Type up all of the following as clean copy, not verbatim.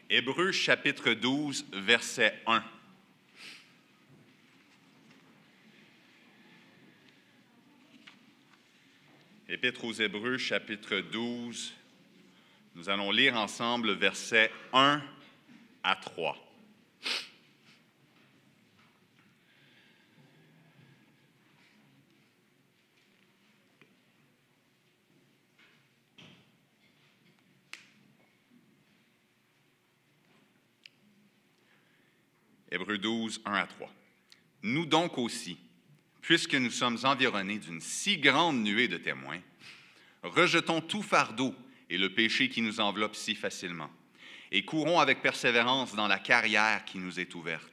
Hébreux chapitre 12, verset 1. Épître aux Hébreux chapitre 12, nous allons lire ensemble versets 1 à 3. Hébreux 12, 1 à 3. Nous donc aussi, puisque nous sommes environnés d'une si grande nuée de témoins, rejetons tout fardeau et le péché qui nous enveloppe si facilement, et courons avec persévérance dans la carrière qui nous est ouverte,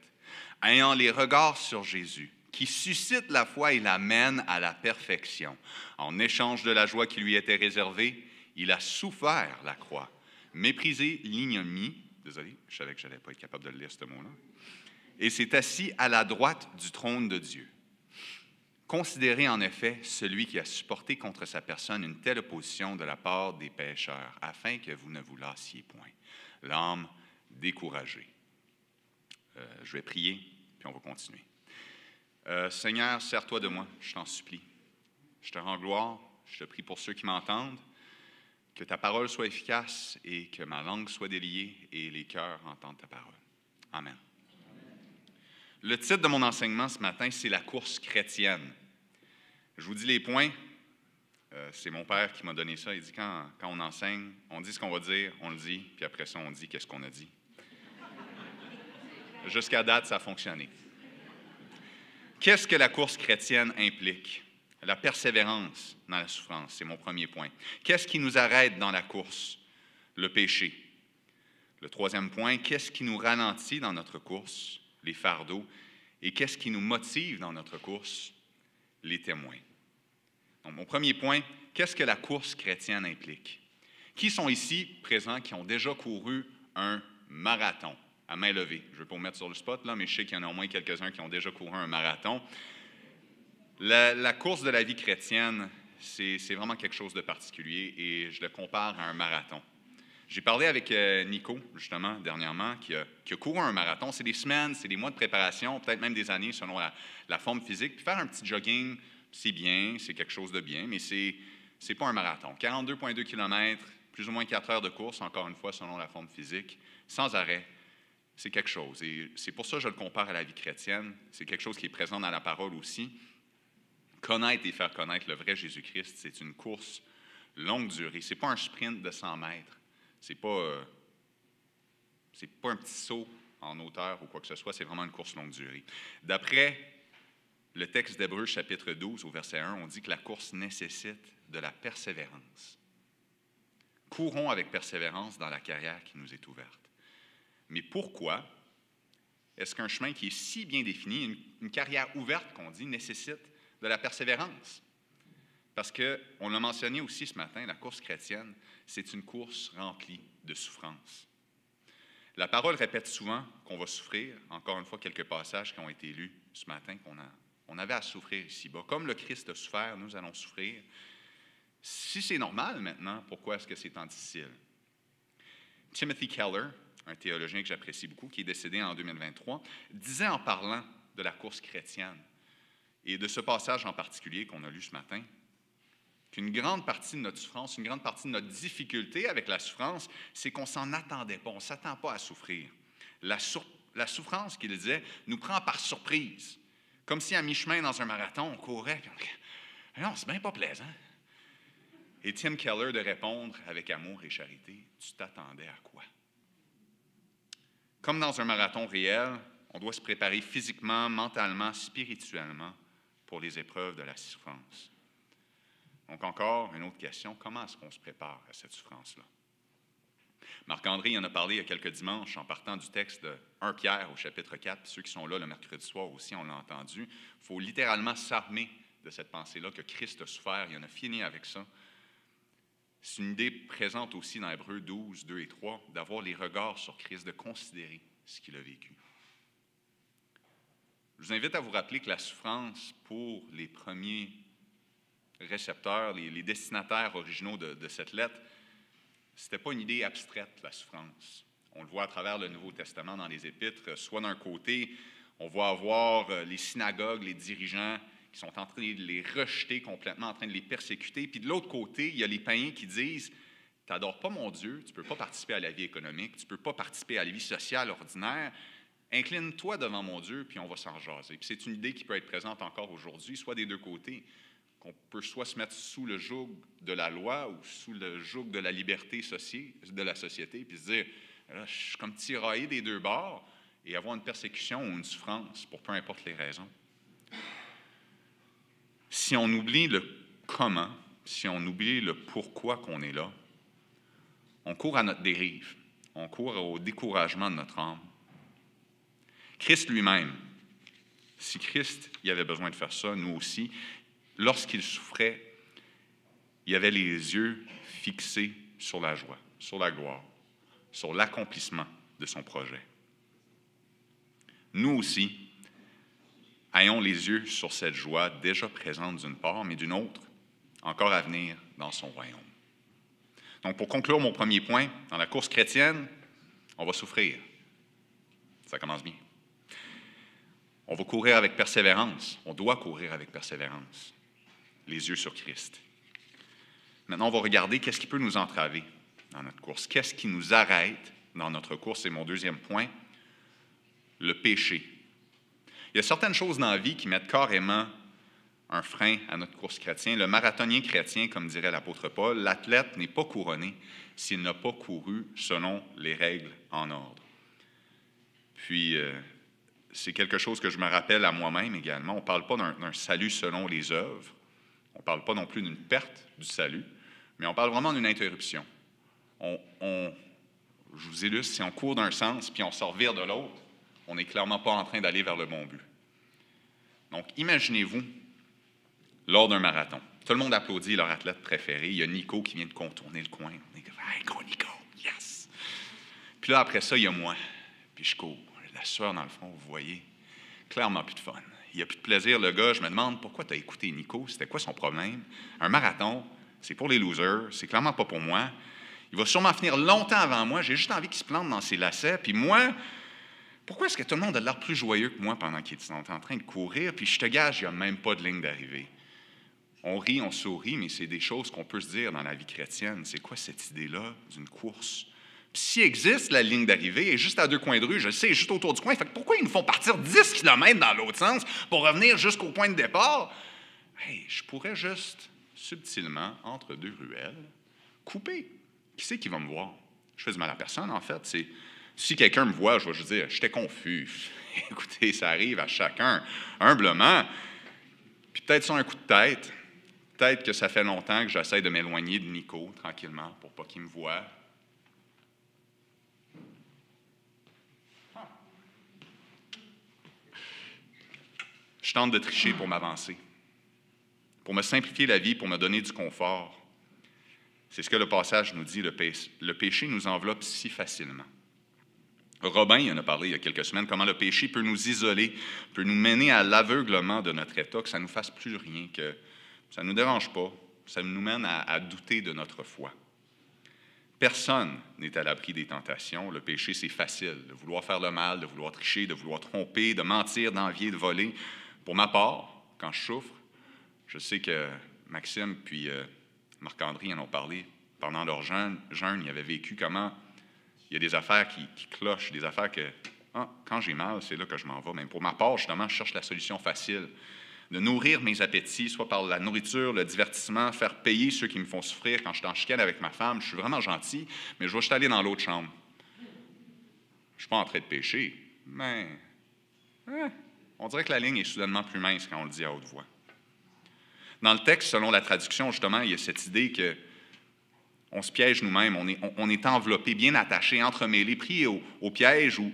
ayant les regards sur Jésus, qui suscite la foi et la mène à la perfection. En échange de la joie qui lui était réservée, il a souffert la croix, méprisé l'ignominie, désolé, je savais que je n'allais pas être capable de le lire ce mot-là, et s'est assis à la droite du trône de Dieu. Considérez en effet celui qui a supporté contre sa personne une telle opposition de la part des pécheurs, afin que vous ne vous lassiez point, l'âme découragée. Je vais prier, puis on va continuer. Seigneur, sers-toi de moi, je t'en supplie. Je te rends gloire, je te prie pour ceux qui m'entendent, que ta parole soit efficace et que ma langue soit déliée et les cœurs entendent ta parole. Amen. Le titre de mon enseignement ce matin, c'est « La course chrétienne ». Je vous dis les points. C'est mon père qui m'a donné ça. Il dit quand on enseigne, on dit ce qu'on va dire, on le dit, puis après ça, on dit qu'est-ce qu'on a dit. Jusqu'à date, ça a fonctionné. Qu'est-ce que la course chrétienne implique? La persévérance dans la souffrance, c'est mon premier point. Qu'est-ce qui nous arrête dans la course? Le péché. Le troisième point, qu'est-ce qui nous ralentit dans notre course? Les fardeaux, et qu'est-ce qui nous motive dans notre course? Les témoins. Donc, mon premier point, qu'est-ce que la course chrétienne implique? Qui sont ici présents qui ont déjà couru un marathon à main levée? Je ne vais pas vous mettre sur le spot, là, mais je sais qu'il y en a au moins quelques-uns qui ont déjà couru un marathon. La course de la vie chrétienne, c'est vraiment quelque chose de particulier et je le compare à un marathon. J'ai parlé avec Nico, justement, dernièrement, qui a couru un marathon. C'est des semaines, c'est des mois de préparation, peut-être même des années selon la forme physique. Puis faire un petit jogging, c'est bien, c'est quelque chose de bien, mais c'est pas un marathon. 42,2 km, plus ou moins 4 heures de course, encore une fois, selon la forme physique, sans arrêt. C'est quelque chose. Et c'est pour ça que je le compare à la vie chrétienne. C'est quelque chose qui est présent dans la parole aussi. Connaître et faire connaître le vrai Jésus-Christ, c'est une course longue durée. Ce n'est pas un sprint de 100 mètres. Ce n'est pas un petit saut en hauteur ou quoi que ce soit, c'est vraiment une course longue durée. D'après le texte d'Hébreux, chapitre 12, au verset 1, on dit que la course nécessite de la persévérance. Courons avec persévérance dans la carrière qui nous est ouverte. Mais pourquoi est-ce qu'un chemin qui est si bien défini, une carrière ouverte qu'on dit, nécessite de la persévérance? Parce qu'on l'a mentionné aussi ce matin, la course chrétienne, c'est une course remplie de souffrance. La parole répète souvent qu'on va souffrir. Encore une fois, quelques passages qui ont été lus ce matin, qu'on avait à souffrir ici-bas. Comme le Christ a souffert, nous allons souffrir. Si c'est normal maintenant, pourquoi est-ce que c'est tant difficile? Timothy Keller, un théologien que j'apprécie beaucoup, qui est décédé en 2023, disait en parlant de la course chrétienne et de ce passage en particulier qu'on a lu ce matin, qu'une grande partie de notre souffrance, une grande partie de notre difficulté avec la souffrance, c'est qu'on ne s'en attendait pas, on ne s'attend pas à souffrir. La souffrance, qu'il disait, nous prend par surprise. Comme si à mi-chemin dans un marathon, on courait, puis on disait « Non, c'est bien pas plaisant. » Et Tim Keller de répondre avec amour et charité, « Tu t'attendais à quoi? » Comme dans un marathon réel, on doit se préparer physiquement, mentalement, spirituellement pour les épreuves de la souffrance. Donc encore, une autre question, comment est-ce qu'on se prépare à cette souffrance-là? Marc-André y en a parlé il y a quelques dimanches en partant du texte de 1 Pierre au chapitre 4, puis ceux qui sont là le mercredi soir aussi, on l'a entendu. Il faut littéralement s'armer de cette pensée-là que Christ a souffert, il en a fini avec ça. C'est une idée présente aussi dans Hébreux 12, 2 et 3, d'avoir les regards sur Christ, de considérer ce qu'il a vécu. Je vous invite à vous rappeler que la souffrance pour les premiers récepteurs, les destinataires originaux de cette lettre, ce n'était pas une idée abstraite, la souffrance. On le voit à travers le Nouveau Testament dans les Épîtres. Soit d'un côté, on va avoir les synagogues, les dirigeants qui sont en train de les rejeter complètement, en train de les persécuter. Puis de l'autre côté, il y a les païens qui disent « Tu n'adores pas mon Dieu, tu ne peux pas participer à la vie économique, tu ne peux pas participer à la vie sociale ordinaire. Incline-toi devant mon Dieu, puis on va s'en jaser. » Puis c'est une idée qui peut être présente encore aujourd'hui, soit des deux côtés, qu'on peut soit se mettre sous le joug de la loi ou sous le joug de la liberté de la société, puis se dire là, « Je suis comme tiraillé des deux bords », et avoir une persécution ou une souffrance pour peu importe les raisons. Si on oublie le comment, si on oublie le pourquoi qu'on est là, on court à notre dérive, on court au découragement de notre âme. Christ lui-même, si Christ il avait besoin de faire ça, nous aussi, lorsqu'il souffrait, il avait les yeux fixés sur la joie, sur la gloire, sur l'accomplissement de son projet. Nous aussi, ayons les yeux sur cette joie déjà présente d'une part, mais d'une autre, encore à venir dans son royaume. Donc, pour conclure mon premier point, dans la course chrétienne, on va souffrir. Ça commence bien. On va courir avec persévérance. On doit courir avec persévérance. Les yeux sur Christ. Maintenant, on va regarder qu'est-ce qui peut nous entraver dans notre course. Qu'est-ce qui nous arrête dans notre course? C'est mon deuxième point. Le péché. Il y a certaines choses dans la vie qui mettent carrément un frein à notre course chrétienne. Le marathonien chrétien, comme dirait l'apôtre Paul, l'athlète n'est pas couronné s'il n'a pas couru selon les règles en ordre. Puis, c'est quelque chose que je me rappelle à moi-même également. On ne parle pas d'un salut selon les œuvres. On ne parle pas non plus d'une perte du salut, mais on parle vraiment d'une interruption. Je vous illustre, si on court d'un sens puis on se revire de l'autre, on n'est clairement pas en train d'aller vers le bon but. Donc, imaginez-vous, lors d'un marathon, tout le monde applaudit leur athlète préféré. Il y a Nico qui vient de contourner le coin. On est comme « Hey, go Nico, yes! » Puis là, après ça, il y a moi. Puis je cours. La sueur dans le front, vous voyez. Clairement plus de fun. Il n'y a plus de plaisir. Le gars, je me demande pourquoi tu as écouté Nico. C'était quoi son problème? Un marathon, c'est pour les losers. C'est clairement pas pour moi. Il va sûrement finir longtemps avant moi. J'ai juste envie qu'il se plante dans ses lacets. Puis moi, pourquoi est-ce que tout le monde a l'air plus joyeux que moi pendant qu'il est en train de courir? Puis je te gage, il n'y a même pas de ligne d'arrivée. On rit, on sourit, mais c'est des choses qu'on peut se dire dans la vie chrétienne. C'est quoi cette idée-là d'une course? Puis s'il existe la ligne d'arrivée, et juste à 2 coins de rue, je le sais, juste autour du coin, fait que pourquoi ils nous font partir 10 km dans l'autre sens pour revenir jusqu'au point de départ? Hey, je pourrais juste, subtilement, entre 2 ruelles, couper. Qui c'est qui va me voir? Je fais du mal à personne, en fait. Si quelqu'un me voit, je vais juste dire « J'étais confus. » Écoutez, ça arrive à chacun, humblement. Puis peut-être sur un coup de tête, peut-être que ça fait longtemps que j'essaie de m'éloigner de Nico, tranquillement, pour pas qu'il me voie. Je tente de tricher pour m'avancer, pour me simplifier la vie, pour me donner du confort. C'est ce que le passage nous dit, le péché nous enveloppe si facilement. Robin il en a parlé il y a quelques semaines, comment le péché peut nous isoler, peut nous mener à l'aveuglement de notre état, que ça ne nous fasse plus rien, que ça ne nous dérange pas, ça nous mène à douter de notre foi. Personne n'est à l'abri des tentations. Le péché, c'est facile, de vouloir faire le mal, de vouloir tricher, de vouloir tromper, de mentir, d'envier, de voler. Pour ma part, quand je souffre, je sais que Maxime puis Marc-André en ont parlé pendant leur jeûne, ils avaient vécu comment il y a des affaires qui clochent, des affaires que, quand j'ai mal, c'est là que je m'en vais. Mais pour ma part, justement, je cherche la solution facile, de nourrir mes appétits, soit par la nourriture, le divertissement, faire payer ceux qui me font souffrir. Quand je suis en chicane avec ma femme, je suis vraiment gentil, mais je vais juste aller dans l'autre chambre. Je ne suis pas en train de pécher, mais on dirait que la ligne est soudainement plus mince quand on le dit à haute voix. Dans le texte, selon la traduction, justement, il y a cette idée que on se piège nous-mêmes, on est enveloppé, bien attaché, entremêlé, pris au piège ou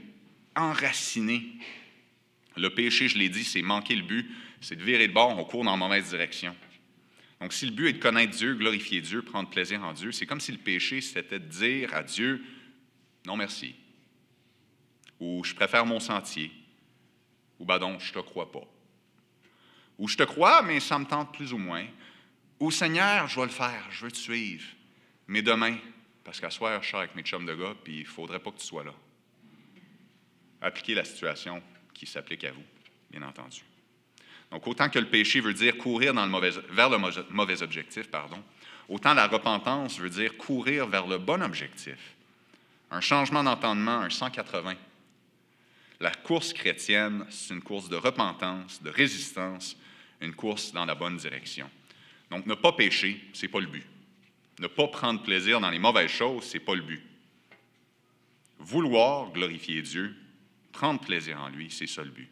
enraciné. Le péché, je l'ai dit, c'est manquer le but, c'est de virer de bord, on court dans la mauvaise direction. Donc, si le but est de connaître Dieu, glorifier Dieu, prendre plaisir en Dieu, c'est comme si le péché, c'était de dire à Dieu, non merci, ou je préfère mon sentier, ou ben donc, je te crois pas. Ou je te crois, mais ça me tente plus ou moins. Ou Seigneur, je vais le faire, je veux te suivre. Mais demain, parce qu'à soir, je sors avec mes chums de gars, puis il ne faudrait pas que tu sois là. Appliquez la situation qui s'applique à vous, bien entendu. Donc, autant que le péché veut dire courir vers le mauvais objectif, autant la repentance veut dire courir vers le bon objectif. Un changement d'entendement, un 180. La course chrétienne, c'est une course de repentance, de résistance, une course dans la bonne direction. Donc, ne pas pécher, ce n'est pas le but. Ne pas prendre plaisir dans les mauvaises choses, ce n'est pas le but. Vouloir glorifier Dieu, prendre plaisir en lui, c'est ça le but.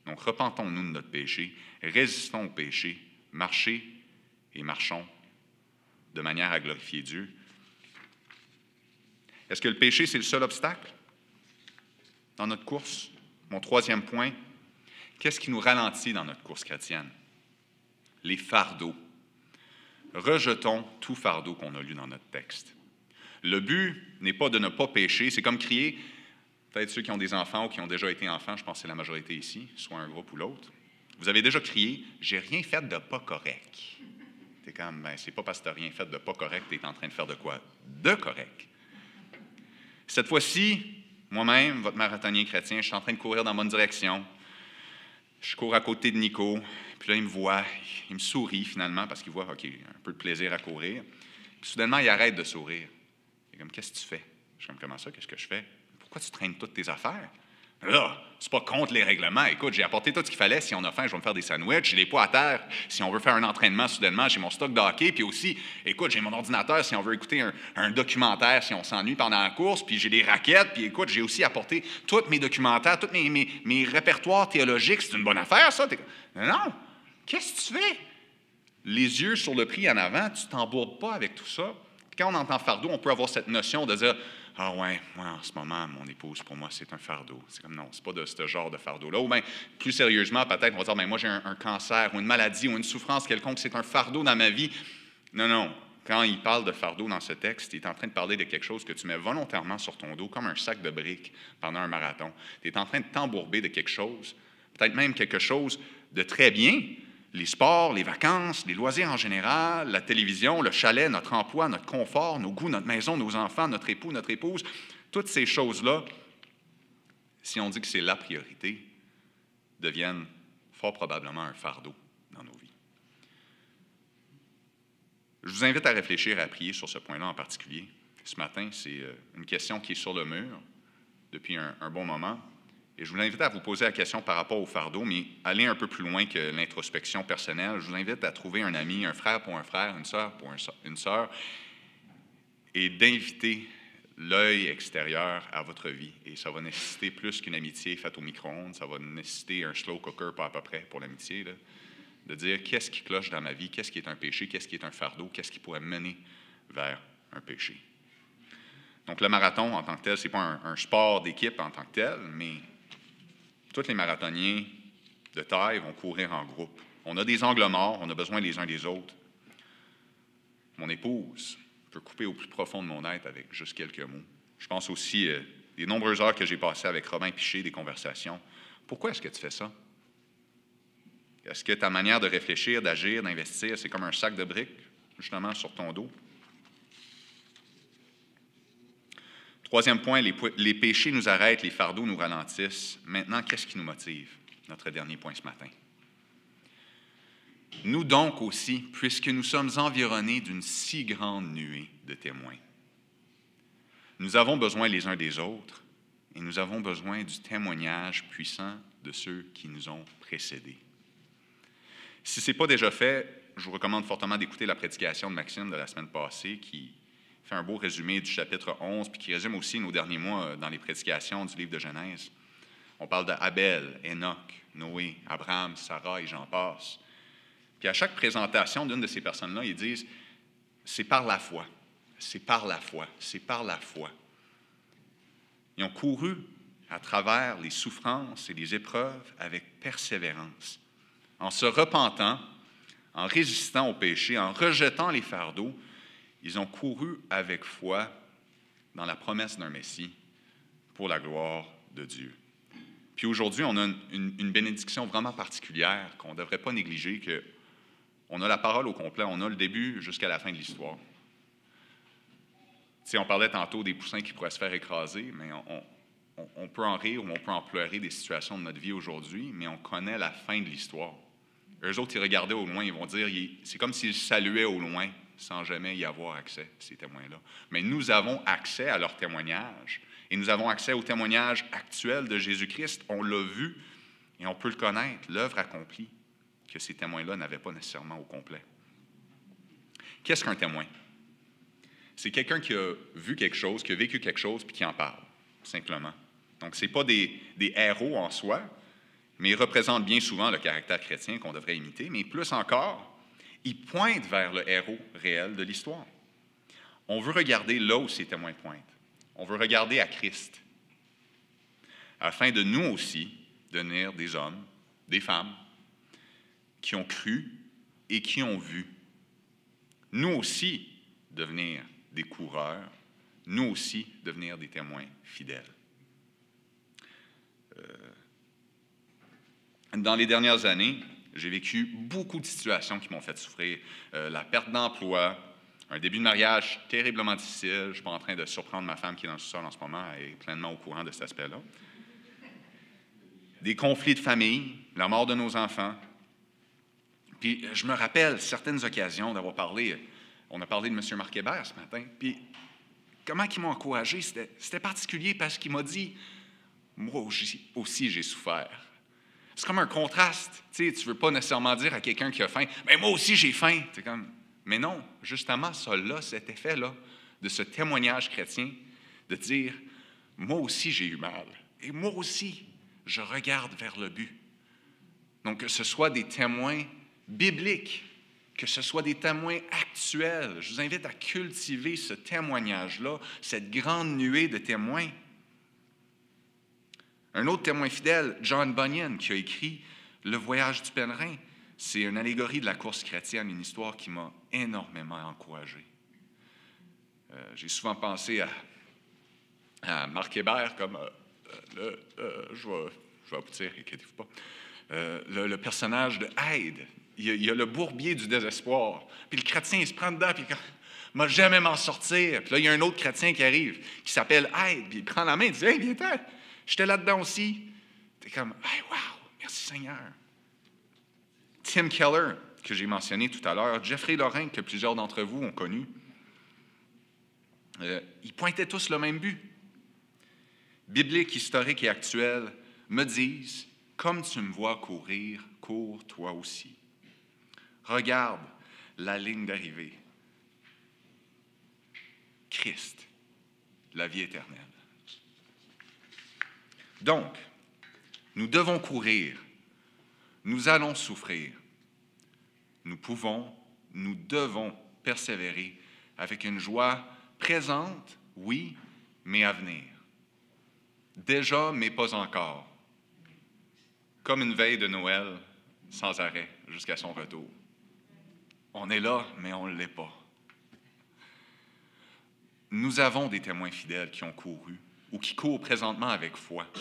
Donc, repentons-nous de notre péché, résistons au péché, marchez et marchons de manière à glorifier Dieu. Est-ce que le péché, c'est le seul obstacle dans notre course? Mon troisième point, qu'est-ce qui nous ralentit dans notre course chrétienne? Les fardeaux. Rejetons tout fardeau qu'on a lu dans notre texte. Le but n'est pas de ne pas pécher, c'est comme crier, peut-être ceux qui ont des enfants ou qui ont déjà été enfants, je pense que c'est la majorité ici, soit un groupe ou l'autre. Vous avez déjà crié « J'ai rien fait de pas correct ». T'es comme, ben, c'est pas parce que tu n'as rien fait de pas correct, tu es en train de faire de quoi? De correct. Cette fois-ci, moi-même, votre marathonien chrétien, je suis en train de courir dans la bonne direction. Je cours à côté de Nico, puis là, il me voit, il me sourit finalement, parce qu'il voit, OK, un peu de plaisir à courir. Puis soudainement, il arrête de sourire. Il est comme, qu'est-ce que tu fais? Je suis comme, comment ça, qu'est-ce que je fais? Pourquoi tu traînes toutes tes affaires? Là, c'est pas contre les règlements. Écoute, j'ai apporté tout ce qu'il fallait. Si on a faim, je vais me faire des sandwichs. J'ai les poids à terre. Si on veut faire un entraînement, soudainement, j'ai mon stock de hockey. Puis aussi, écoute, j'ai mon ordinateur si on veut écouter un documentaire, si on s'ennuie pendant la course. Puis j'ai des raquettes. Puis écoute, j'ai aussi apporté tous mes documentaires, tous mes répertoires théologiques. C'est une bonne affaire, ça. Non. Qu'est-ce que tu fais? Les yeux sur le prix en avant, tu ne t'embourbes pas avec tout ça. Puis quand on entend fardeau, on peut avoir cette notion de dire « Ah ouais, moi, en ce moment, mon épouse, pour moi, c'est un fardeau. » C'est comme non, c'est pas de ce genre de fardeau-là. Ou bien, plus sérieusement, peut-être, on va dire « Moi, j'ai un cancer ou une maladie ou une souffrance quelconque, c'est un fardeau dans ma vie. » Non, non. Quand il parle de fardeau dans ce texte, il est en train de parler de quelque chose que tu mets volontairement sur ton dos, comme un sac de briques pendant un marathon. Tu es en train de t'embourber de quelque chose, peut-être même quelque chose de très bien. Les sports, les vacances, les loisirs en général, la télévision, le chalet, notre emploi, notre confort, nos goûts, notre maison, nos enfants, notre époux, notre épouse, toutes ces choses-là, si on dit que c'est la priorité, deviennent fort probablement un fardeau dans nos vies. Je vous invite à réfléchir et à prier sur ce point-là en particulier. Ce matin, c'est une question qui est sur le mur depuis un bon moment. Et je vous invite à vous poser la question par rapport au fardeau, mais aller un peu plus loin que l'introspection personnelle. Je vous invite à trouver un ami, un frère pour un frère, une sœur pour une sœur, et d'inviter l'œil extérieur à votre vie. Et ça va nécessiter plus qu'une amitié faite au micro-ondes, ça va nécessiter un slow cooker, pas à peu près, pour l'amitié, là, de dire qu'est-ce qui cloche dans ma vie, qu'est-ce qui est un péché, qu'est-ce qui est un fardeau, qu'est-ce qui pourrait me mener vers un péché. Donc le marathon en tant que tel, ce n'est pas un sport d'équipe en tant que tel, mais tous les marathoniens de taille vont courir en groupe. On a des angles morts, on a besoin les uns des autres. Mon épouse peut couper au plus profond de mon être avec juste quelques mots. Je pense aussi des nombreuses heures que j'ai passées avec Robin Piché, des conversations. Pourquoi est-ce que tu fais ça? Est-ce que ta manière de réfléchir, d'agir, d'investir, c'est comme un sac de briques, justement, sur ton dos? Troisième point, les péchés nous arrêtent, les fardeaux nous ralentissent. Maintenant, qu'est-ce qui nous motive? Notre dernier point ce matin. Nous donc aussi, puisque nous sommes environnés d'une si grande nuée de témoins, nous avons besoin les uns des autres et nous avons besoin du témoignage puissant de ceux qui nous ont précédés. Si ce n'est pas déjà fait, je vous recommande fortement d'écouter la prédication de Maxime de la semaine passée qui fait un beau résumé du chapitre 11, puis qui résume aussi nos derniers mois dans les prédications du livre de Genèse. On parle d'Abel, Enoch, Noé, Abraham, Sarah et j'en passe. Puis à chaque présentation d'une de ces personnes-là, ils disent « c'est par la foi, c'est par la foi, c'est par la foi ». Ils ont couru à travers les souffrances et les épreuves avec persévérance, en se repentant, en résistant au péché, en rejetant les fardeaux. Ils ont couru avec foi dans la promesse d'un Messie pour la gloire de Dieu. Puis aujourd'hui, on a une bénédiction vraiment particulière qu'on ne devrait pas négliger, qu'on a la parole au complet, on a le début jusqu'à la fin de l'histoire. sais, on parlait tantôt des poussins qui pourraient se faire écraser, mais on peut en rire ou on peut en pleurer des situations de notre vie aujourd'hui, mais on connaît la fin de l'histoire. Eux autres, ils regardaient au loin, ils vont dire, c'est comme s'ils saluaient au loin, sans jamais y avoir accès, ces témoins-là. Mais nous avons accès à leurs témoignages, et nous avons accès au témoignage actuel de Jésus-Christ. On l'a vu, et on peut le connaître, l'œuvre accomplie, que ces témoins-là n'avaient pas nécessairement au complet. Qu'est-ce qu'un témoin? C'est quelqu'un qui a vu quelque chose, qui a vécu quelque chose, puis qui en parle, simplement. Donc, ce n'est pas des héros en soi, mais ils représentent bien souvent le caractère chrétien qu'on devrait imiter, mais plus encore, ils pointent vers le héros réel de l'histoire. On veut regarder là où ces témoins pointent. On veut regarder à Christ, afin de nous aussi devenir des hommes, des femmes, qui ont cru et qui ont vu. Nous aussi devenir des coureurs, nous aussi devenir des témoins fidèles. Dans les dernières années, j'ai vécu beaucoup de situations qui m'ont fait souffrir. La perte d'emploi, un début de mariage terriblement difficile. Je ne suis pas en train de surprendre ma femme qui est dans le sous-sol en ce moment, elle est pleinement au courant de cet aspect-là. Des conflits de famille, la mort de nos enfants. Puis je me rappelle certaines occasions d'avoir parlé, on a parlé de M. Marc Hébert ce matin, puis comment il m'a encouragé, c'était particulier parce qu'il m'a dit, moi aussi j'ai souffert. C'est comme un contraste. Tu ne veux pas nécessairement dire à quelqu'un qui a faim, « Mais moi aussi, j'ai faim. » Mais non, justement, ça là, cet effet-là, de ce témoignage chrétien, de dire, « Moi aussi, j'ai eu mal. Et moi aussi, je regarde vers le but. » Donc, que ce soit des témoins bibliques, que ce soit des témoins actuels, je vous invite à cultiver ce témoignage-là, cette grande nuée de témoins. Un autre témoin fidèle, John Bunyan, qui a écrit « Le voyage du pèlerin », c'est une allégorie de la course chrétienne, une histoire qui m'a énormément encouragé. J'ai souvent pensé à Marc Hébert comme je vais aboutir, inquiétez-vous pas, le personnage de Hyde. Il y a le bourbier du désespoir. Puis le chrétien, il se prend dedans, puis il dit « Moi, jamais m'en sortir. » Puis là, il y a un autre chrétien qui arrive, qui s'appelle Hyde, puis il prend la main, il dit « Hey, viens-t'en. J'étais là-dedans aussi. » T'es comme « Hey, wow, merci Seigneur. » Tim Keller, que j'ai mentionné tout à l'heure, Jeffrey Lorrain, que plusieurs d'entre vous ont connu, ils pointaient tous le même but. Biblique, historique et actuel me disent « Comme tu me vois courir, cours toi aussi. » Regarde la ligne d'arrivée. Christ, la vie éternelle. Donc, nous devons courir, nous allons souffrir, nous devons persévérer avec une joie présente, oui, mais à venir. Déjà, mais pas encore. Comme une veille de Noël, sans arrêt, jusqu'à son retour. On est là, mais on ne l'est pas. Nous avons des témoins fidèles qui ont couru ou qui courent présentement avec foi.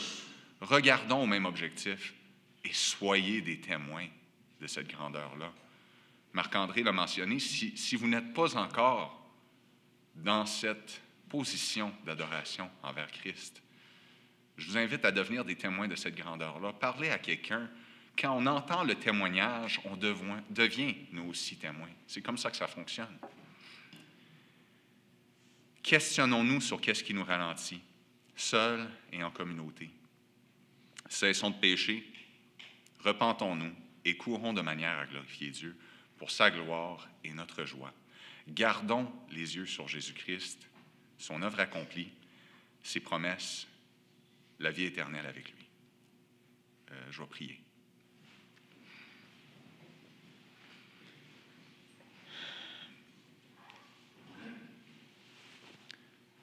Regardons au même objectif et soyez des témoins de cette grandeur-là. Marc-André l'a mentionné, si vous n'êtes pas encore dans cette position d'adoration envers Christ, je vous invite à devenir des témoins de cette grandeur-là. Parlez à quelqu'un. Quand on entend le témoignage, on devient nous aussi témoins. C'est comme ça que ça fonctionne. Questionnons-nous sur qu'est-ce qui nous ralentit, seuls et en communauté. Cessons de pécher, repentons-nous et courons de manière à glorifier Dieu pour sa gloire et notre joie. Gardons les yeux sur Jésus-Christ, son œuvre accomplie, ses promesses, la vie éternelle avec lui. Je vais prier.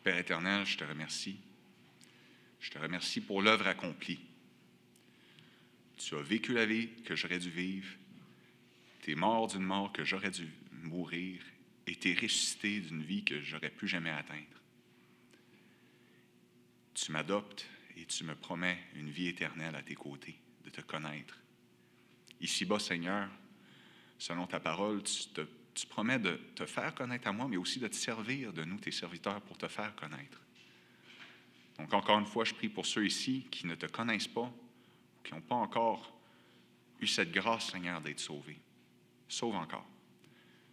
Père éternel, je te remercie. Je te remercie pour l'œuvre accomplie. Tu as vécu la vie que j'aurais dû vivre. Tu es mort d'une mort que j'aurais dû mourir et tu es ressuscité d'une vie que j'aurais pu jamais atteindre. Tu m'adoptes et tu me promets une vie éternelle à tes côtés, de te connaître. Ici-bas, Seigneur, selon ta parole, tu te tu promets de te faire connaître à moi, mais aussi de te servir de nous, tes serviteurs, pour te faire connaître. Donc, encore une fois, je prie pour ceux ici qui ne te connaissent pas, qui n'ont pas encore eu cette grâce, Seigneur, d'être sauvés. Sauve encore.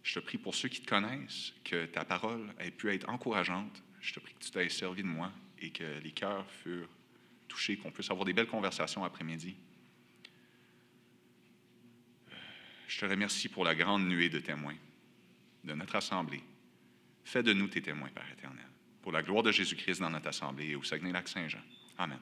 Je te prie pour ceux qui te connaissent, que ta parole ait pu être encourageante. Je te prie que tu t'aies servi de moi et que les cœurs furent touchés, qu'on puisse avoir des belles conversations après-midi. Je te remercie pour la grande nuée de témoins de notre assemblée. Fais de nous tes témoins, Père éternel, pour la gloire de Jésus-Christ dans notre assemblée et au Saguenay-Lac-Saint-Jean. Amen.